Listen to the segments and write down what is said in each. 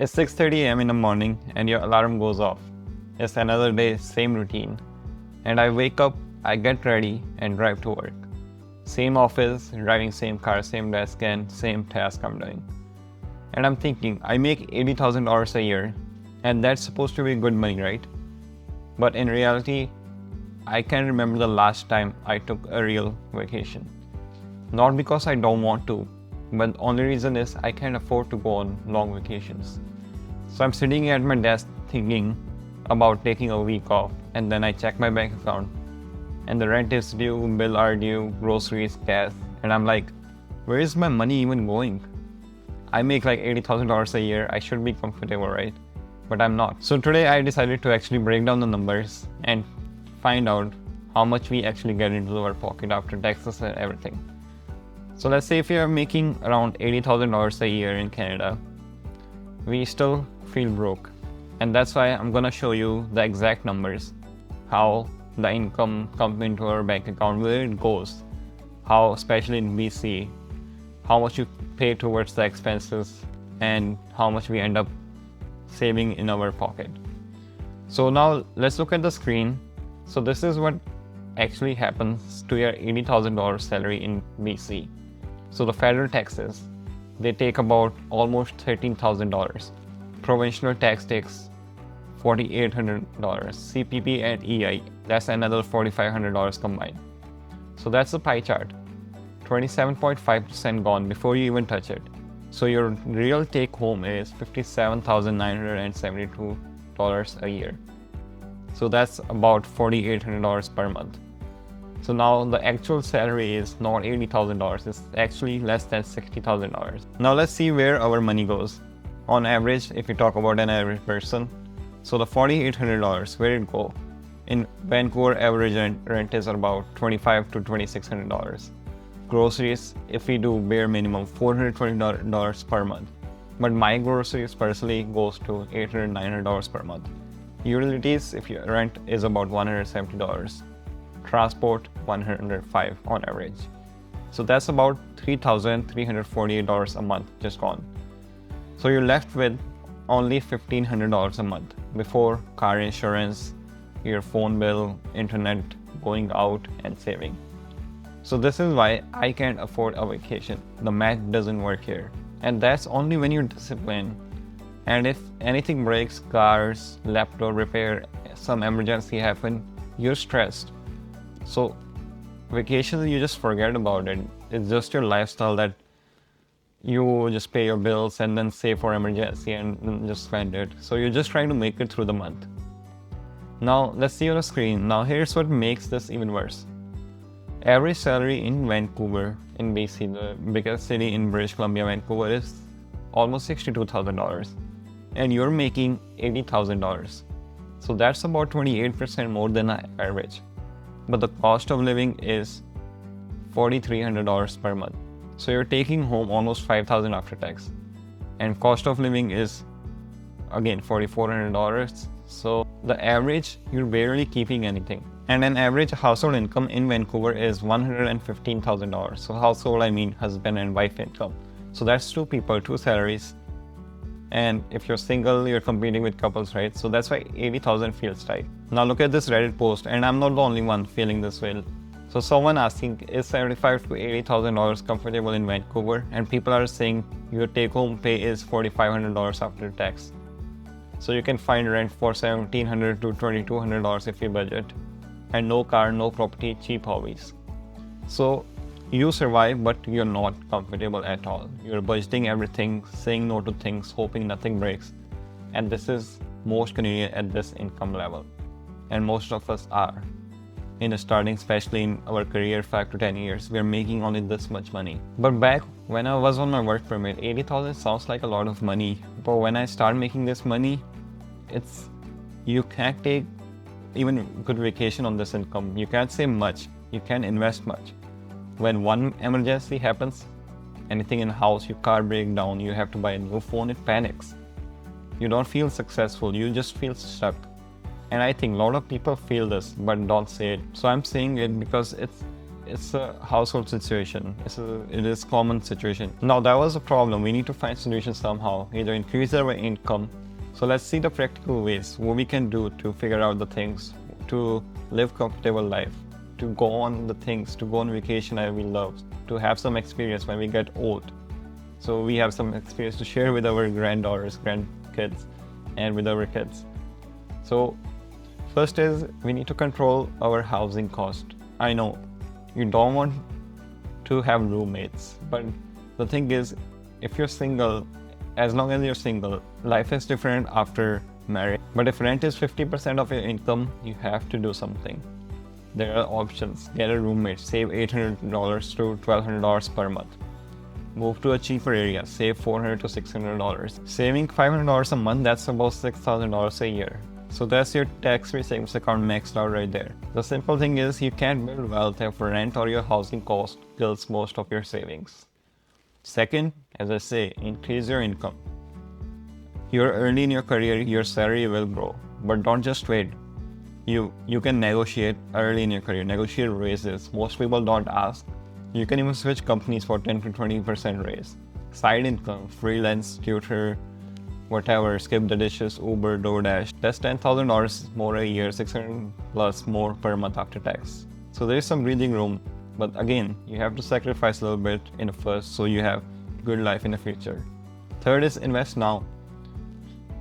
It's 6:30 a.m. in the morning and your alarm goes off. It's another day, same routine. And I wake up, I get ready and drive to work. Same office, driving same car, same desk and same task I'm doing. And I'm thinking, I make $80,000 a year and that's supposed to be good money, right? But in reality, I can't remember the last time I took a real vacation. Not because I don't want to, but the only reason is I can't afford to go on long vacations. So I'm sitting at my desk thinking about taking a week off, and then I check my bank account and the rent is due, bill are due, groceries, gas, and I'm like, where is my money even going? I make like $80,000 a year, I should be comfortable, right? But I'm not. So today I decided to actually break down the numbers and find out how much we actually get into our pocket after taxes and everything. So let's say if you are making around $80,000 a year in Canada, we still feel broke. And that's why I'm gonna show you the exact numbers, how the income comes into our bank account, where it goes, how, especially in BC, how much you pay towards the expenses, and how much we end up saving in our pocket. So now let's look at the screen. So this is what actually happens to your $80,000 salary in BC. So the federal taxes, they take about almost $13,000. Provincial tax takes $4,800. CPP and EI, that's another $4,500 combined. So that's the pie chart. 27.5% gone before you even touch it. So your real take home is $57,972 a year. So that's about $4,800 per month. So now the actual salary is not $80,000, it's actually less than $60,000. Now let's see where our money goes. On average, if you talk about an average person, so the $4,800, where it go? In Vancouver, average rent is about $2,500 to $2,600. Groceries, if we do bare minimum, $420 per month. But my groceries personally goes to $800, $900 per month. Utilities, if your rent is about $170. Transport, $105 on average. So that's about $3,348 a month just gone. So you're left with only $1,500 a month before car insurance, your phone bill, internet, going out and saving. So this is why I can't afford a vacation. The math doesn't work here. And that's only when you're disciplined. And if anything breaks, cars, laptop repair, some emergency happen, you're stressed. So vacations, you just forget about it. It's just your lifestyle that you just pay your bills and then save for emergency and then just spend it. So you're just trying to make it through the month. Now let's see on the screen. Now here's what makes this even worse. Average salary in Vancouver, in BC, the biggest city in British Columbia, Vancouver, is almost $62,000. And you're making $80,000. So that's about 28% more than the average. But the cost of living is $4,300 per month. So you're taking home almost $5,000 after tax. And cost of living is again $4,400. So the average, you're barely keeping anything. And an average household income in Vancouver is $115,000. So household, I mean husband and wife income. So that's two people, two salaries. And if you're single, you're competing with couples, right? So that's why 80,000 feels tight. Now look at this Reddit post, and I'm not the only one feeling this way. So someone asking, is $75,000 to $80,000 comfortable in Vancouver? And people are saying your take-home pay is $4,500 after tax. So you can find rent for $1,700 to $2,200 if you budget. And no car, no property, cheap hobbies. So you survive, but you're not comfortable at all. You're budgeting everything, saying no to things, hoping nothing breaks. And this is most Canadian at this income level. And most of us are. In the starting, especially in our career 5 to 10 years, we're making only this much money. But back when I was on my work permit, 80,000 sounds like a lot of money. But when I start making this money, you can't take even good vacation on this income. You can't save much. You can't invest much. When one emergency happens, anything in the house, your car breaks down, you have to buy a new phone, it panics. You don't feel successful, you just feel stuck. And I think a lot of people feel this, but don't say it. So I'm saying it because it's a household situation. It is common situation. Now that was a problem. We need to find solutions somehow, either increase our income. So let's see the practical ways, what we can do to figure out the things, to live comfortable life, to go on the things, to go on vacation that we love, to have some experience when we get old. So we have some experience to share with our granddaughters, grandkids, and with our kids. So first is we need to control our housing cost. I know you don't want to have roommates, but the thing is, if you're single, as long as you're single, life is different after marriage. But if rent is 50% of your income, you have to do something. There are options. Get a roommate, save $800 to $1,200 per month. Move to a cheaper area, save $400 to $600. Saving $500 a month, that's about $6,000 a year. So that's your tax-free savings account maxed out right there. The simple thing is you can't build wealth if rent or your housing cost kills most of your savings. Second, as I say, increase your income. You're early in your career, your salary will grow, but don't just wait. You can negotiate early in your career, negotiate raises. Most people don't ask. You can even switch companies for 10 to 20% raise. Side income, freelance, tutor, whatever, skip the dishes, Uber, DoorDash. That's $10,000 more a year, 600 plus more per month after tax. So there is some breathing room, but again, you have to sacrifice a little bit in the first so you have good life in the future. Third is invest now.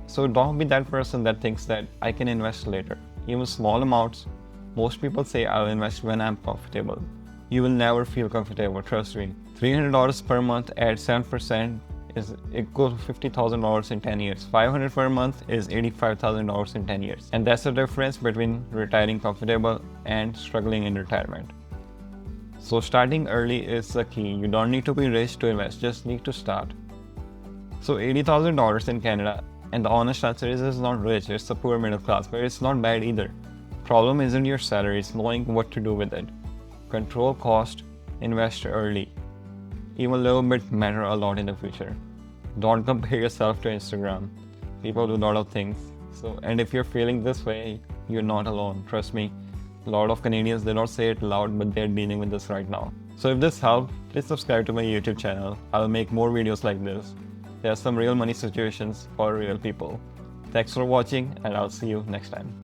So don't be that person that thinks that I can invest later. Even small amounts, most people say I'll invest when I'm comfortable. You will never feel comfortable, trust me. $300 per month at 7% is equal to $50,000 in 10 years. $500 per month is $85,000 in 10 years. And that's the difference between retiring comfortable and struggling in retirement. So starting early is the key. You don't need to be rich to invest, just need to start. So $80,000 in Canada, and the honest answer is it's not rich, it's the poor middle class, but it's not bad either. Problem isn't your salary, it's knowing what to do with it. Control cost, invest early. Even a little bit matter a lot in the future. Don't compare yourself to Instagram. People do a lot of things. And if you're feeling this way, you're not alone, trust me. A lot of Canadians, they don't say it loud, but they're dealing with this right now. So if this helped, please subscribe to my YouTube channel. I'll make more videos like this. There are some real money situations for real people. Thanks for watching, and I'll see you next time.